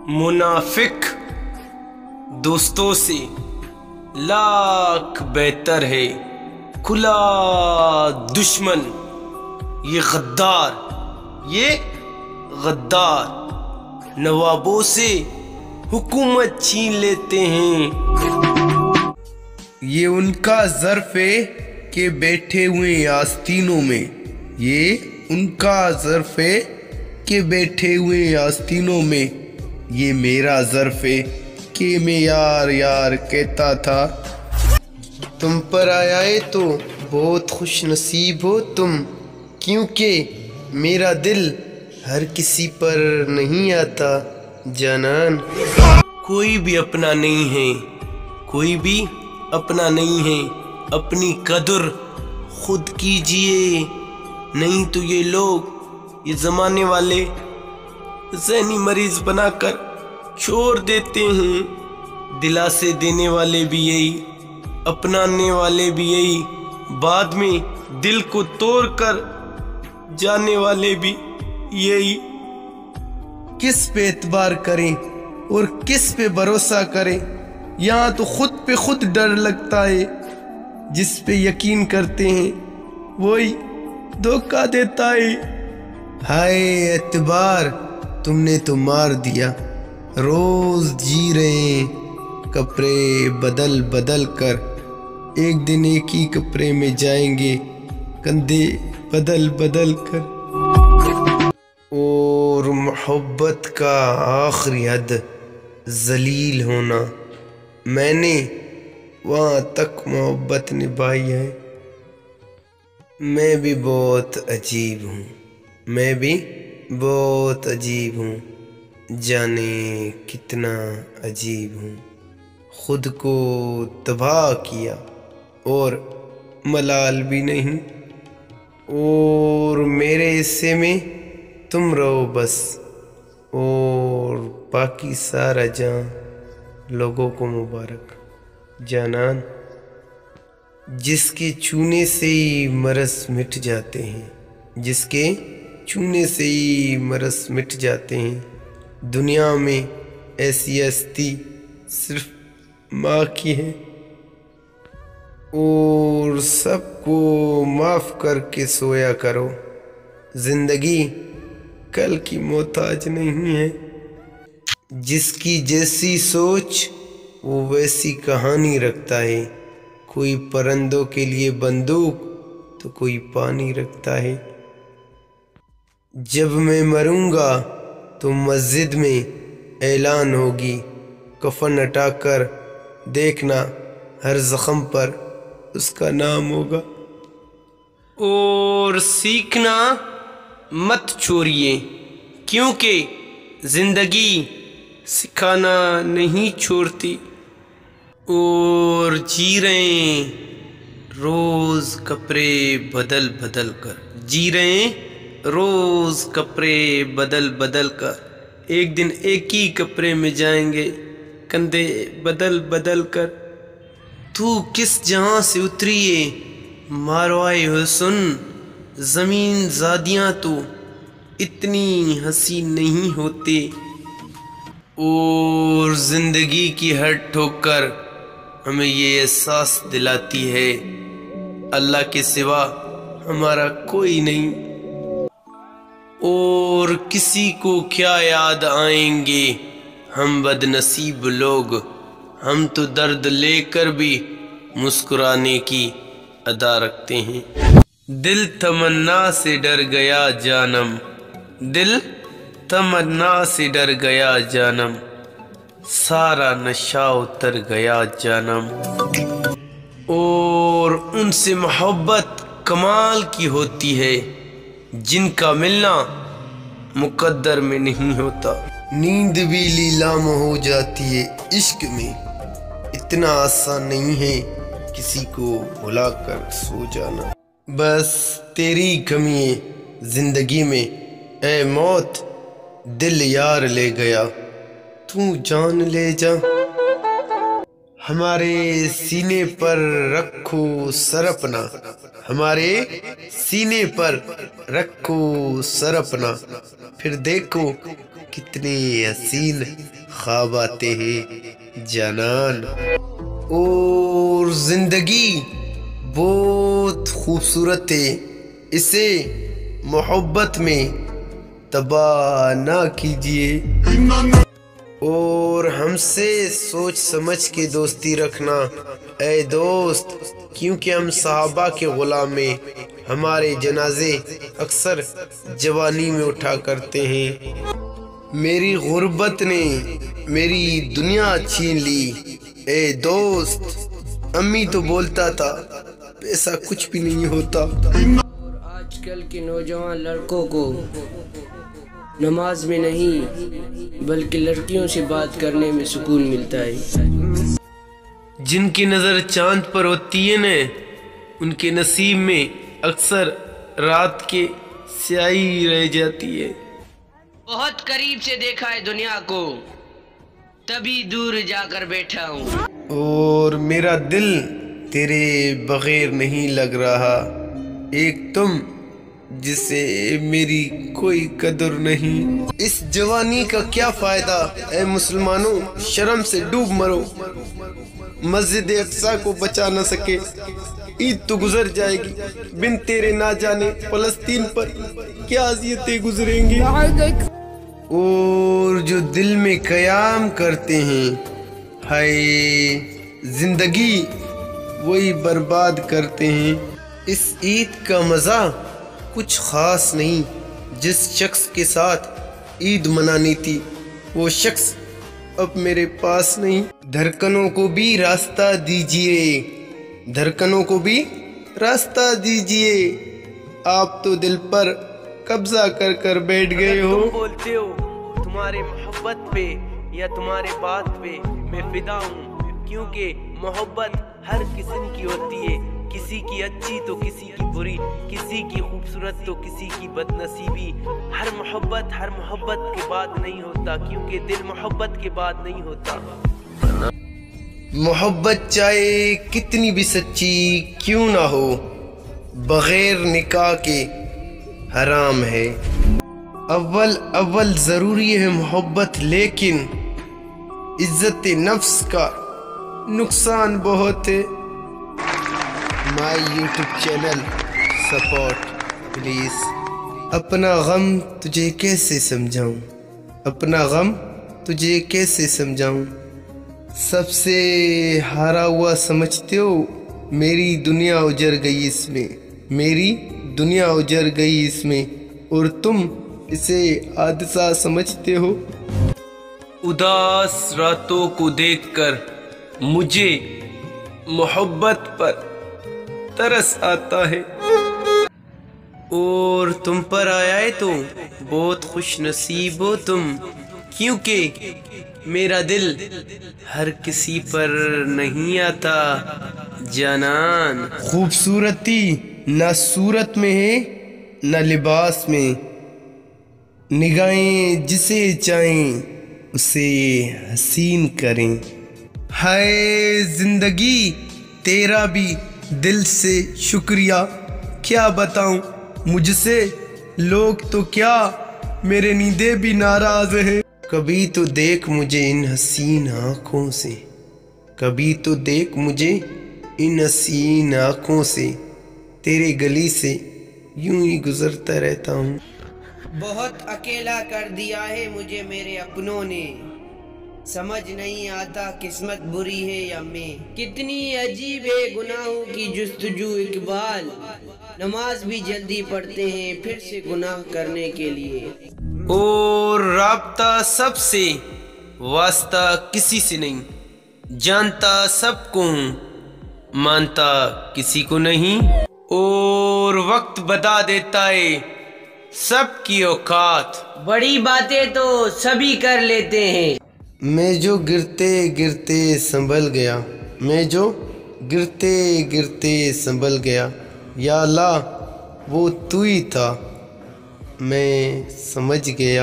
منافق دوستوں سے لاکھ بہتر ہے کھلا دشمن۔ یہ غدار نوابوں سے حکومت چھین لیتے ہیں۔ یہ ان کا ظرف ہے کہ بیٹھے ہوئے آستینوں میں، یہ ان کا ظرف ہے کہ بیٹھے ہوئے آستینوں میں، یہ میرا ظرف ہے کہ میں یار یار کہتا تھا۔ تم پر آیا ہے تو بہت خوش نصیب ہو تم، کیونکہ میرا دل ہر کسی پر نہیں آتا جانان۔ کوئی بھی اپنا نہیں ہے، کوئی بھی اپنا نہیں ہے، اپنی قدر خود کیجئے، نہیں تو یہ لوگ، یہ زمانے والے ذہنی مریض بنا کر چھوڑ دیتے ہیں۔ دلاسے دینے والے بھی یہی، اپنانے والے بھی یہی، بعد میں دل کو توڑ کر جانے والے بھی یہی۔ کس پہ اعتبار کریں اور کس پہ بھروسہ کریں؟ یہاں تو خود پہ خود ڈر لگتا ہے، جس پہ یقین کرتے ہیں وہی دھوکہ دیتا ہے۔ ہائے اعتبار تم نے تو مار دیا، روز جی رہے ہیں کپڑے بدل بدل کر، ایک دن ایک ہی کپڑے میں جائیں گے کندھے بدل بدل کر۔ اور محبت کا آخری حد ذلیل ہونا، میں نے وہاں تک محبت نبھائی ہے۔ میں بھی بہت عجیب ہوں، میں بھی بہت عجیب ہوں، جانے کتنا عجیب ہوں۔ خود کو تباہ کیا اور ملال بھی نہیں، اور میرے حصے میں تم رہو بس، اور باقی سارا جہاں لوگوں کو مبارک جانان۔ جس کے چھونے سے ہی مرض مٹ جاتے ہیں، جس کے چھونے سے ہی مرض مٹ جاتے ہیں، دنیا میں ایسی ہستی صرف ماں کی ہے۔ اور سب کو معاف کر کے سویا کرو، زندگی کل کی محتاج نہیں ہے۔ جس کی جیسی سوچ وہ ویسی کہانی رکھتا ہے، کوئی پرندوں کے لیے بندوق تو کوئی پانی رکھتا ہے۔ جب میں مروں گا تو مسجد میں اعلان ہوگی، کفن ہٹا کر دیکھنا ہر زخم پر اس کا نام ہوگا۔ اور سیکھنا مت چھوڑیے، کیونکہ زندگی سکھانا نہیں چھوڑتی۔ اور جی رہے ہیں روز کپڑے بدل بدل کر، جی رہے ہیں روز کپڑے بدل بدل کر، ایک دن ایک ہی کپڑے میں جائیں گے کندھے بدل بدل کر۔ تو کس جہاں سے اتری ہے ماروائے حسن، زمین زادیاں تو اتنی حسین نہیں ہوتے۔ اور زندگی کی ہر ٹھوکر ہمیں یہ احساس دلاتی ہے اللہ کے سوا ہمارا کوئی نہیں۔ اور کسی کو کیا یاد آئیں گے ہم بد نصیب لوگ، ہم تو درد لے کر بھی مسکرانے کی ادا رکھتے ہیں۔ دل تمنا سے ڈر گیا جانم، دل تمنا سے ڈر گیا جانم، سارا نشہ اتر گیا جانم۔ اور ان سے محبت کمال کی ہوتی ہے جن کا ملنا مقدر میں نہیں ہوتا۔ نیند بھی لیلام ہو جاتی ہے عشق میں، اتنا آسان نہیں ہے کسی کو بھلا کر سو جانا۔ بس تیری کمی ہے زندگی میں اے موت، دل یار لے گیا تو جان لے جا۔ ہمارے سینے پر رکھو سر اپنا، ہمارے سینے پر رکھو سر اپنا، پھر دیکھو کتنے حسین خواب آتے ہیں جانان۔ اور زندگی بہت خوبصورت ہے، اسے محبت میں تباہ نہ کیجیے، اور ہم سے سوچ سمجھ کے دوستی رکھنا اے دوست، کیونکہ ہم صحابہ کے غلام ہیں، ہمارے جنازے اکثر جوانی میں اٹھا کرتے ہیں۔ میری غربت نے میری دنیا چھین لی اے دوست، امی تو بولتا تھا پیسہ کچھ بھی نہیں ہوتا۔ آج کل کے نوجوان لڑکوں کو نماز میں نہیں بلکہ لڑکیوں سے بات کرنے میں سکون ملتا ہے۔ جن کی نظر چاند پر ہوتی ہے نا، ان کے نصیب میں اکثر رات کے سیاہی رہ جاتی ہے۔ بہت قریب سے دیکھا ہے دنیا کو، تبھی دور جا کر بیٹھا ہوں۔ اور میرا دل تیرے بغیر نہیں لگ رہا، ایک تم جسے میری کوئی قدر نہیں۔ اس جوانی کا کیا فائدہ اے مسلمانوں، شرم سے ڈوب مرو۔ مسجد اقصی کو بچا نہ سکے، عید تو گزر جائے گی، بن تیرے نہ جانے فلسطین پر کیا اذیتیں گزریں گی۔ اور جو دل میں قیام کرتے ہیں ہائے زندگی، وہی برباد کرتے ہیں۔ اس عید کا مزہ کچھ خاص نہیں، جس شخص کے ساتھ عید منانی تھی وہ شخص اب میرے پاس نہیں۔ دھڑکنوں کو بھی راستہ دیجیے، دھڑکنوں کو بھی راستہ دیجیے، آپ تو دل پر قبضہ کر کر بیٹھ گئے ہو۔ تم بولتے ہو تمہارے محبت پہ یا تمہارے بات پہ میں فدا ہوں، کیونکہ محبت ہر قسم کی ہوتی ہے، کسی کی اچھی تو کسی کی بری، کسی کی خوبصورت تو کسی کی بد نصیبی۔ ہر محبت کے بعد نہیں ہوتا، کیونکہ دل محبت کے بعد نہیں ہوتا۔ محبت چاہے کتنی بھی سچی کیوں نہ ہو، بغیر نکاح کے حرام ہے۔ اول ضروری ہے محبت، لیکن عزت نفس کا نقصان بہت ہے۔ مائی یوٹیوب چینل سپورٹ پلیز۔ اپنا غم تجھے کیسے سمجھاؤں، اپنا غم تجھے کیسے سمجھاؤں، سب سے ہارا ہوا سمجھتے ہو، میری دنیا اجڑ گئی اس میں، میری دنیا اجڑ گئی اس میں، اور تم اسے حادثہ سمجھتے ہو۔ اداس راتوں کو دیکھ کر مجھے محبت پر ترس آتا ہے، اور تم پر آیا ہے تو بہت خوش نصیب ہو تم، کیونکہ میرا دل ہر کسی پر نہیں آتا جانان۔ خوبصورتی نہ صورت میں ہے نہ لباس میں، نگاہیں جسے چاہیں اسے حسین کریں۔ ہائے زندگی تیرا بھی دل سے شکریہ، کیا بتاؤں مجھ سے لوگ تو کیا، میرے نیندیں بھی ناراض ہیں۔ کبھی تو دیکھ مجھے ان حسین آنکھوں سے، کبھی تو دیکھ مجھے ان حسین آنکھوں سے، تیرے گلی سے یوں ہی گزرتا رہتا ہوں۔ بہت اکیلا کر دیا ہے مجھے میرے اپنوں نے، سمجھ نہیں آتا قسمت بری ہے یا میں، کتنی عجیب ہے گناہوں کی جستجو اقبال، نماز بھی جلدی پڑھتے ہیں پھر سے گناہ کرنے کے لیے۔ اور رابطہ سب سے واسطہ کسی سے نہیں، جانتا سب کو ہوں مانتا کسی کو نہیں، اور وقت بتا دیتا ہے سب کی اوقات، بڑی باتیں تو سبھی کر لیتے ہیں۔ میں جو گرتے گرتے سنبھل گیا، میں جو گرتے گرتے سنبھل گیا، یا اللہ وہ تو ہی تھا، میں سمجھ گیا۔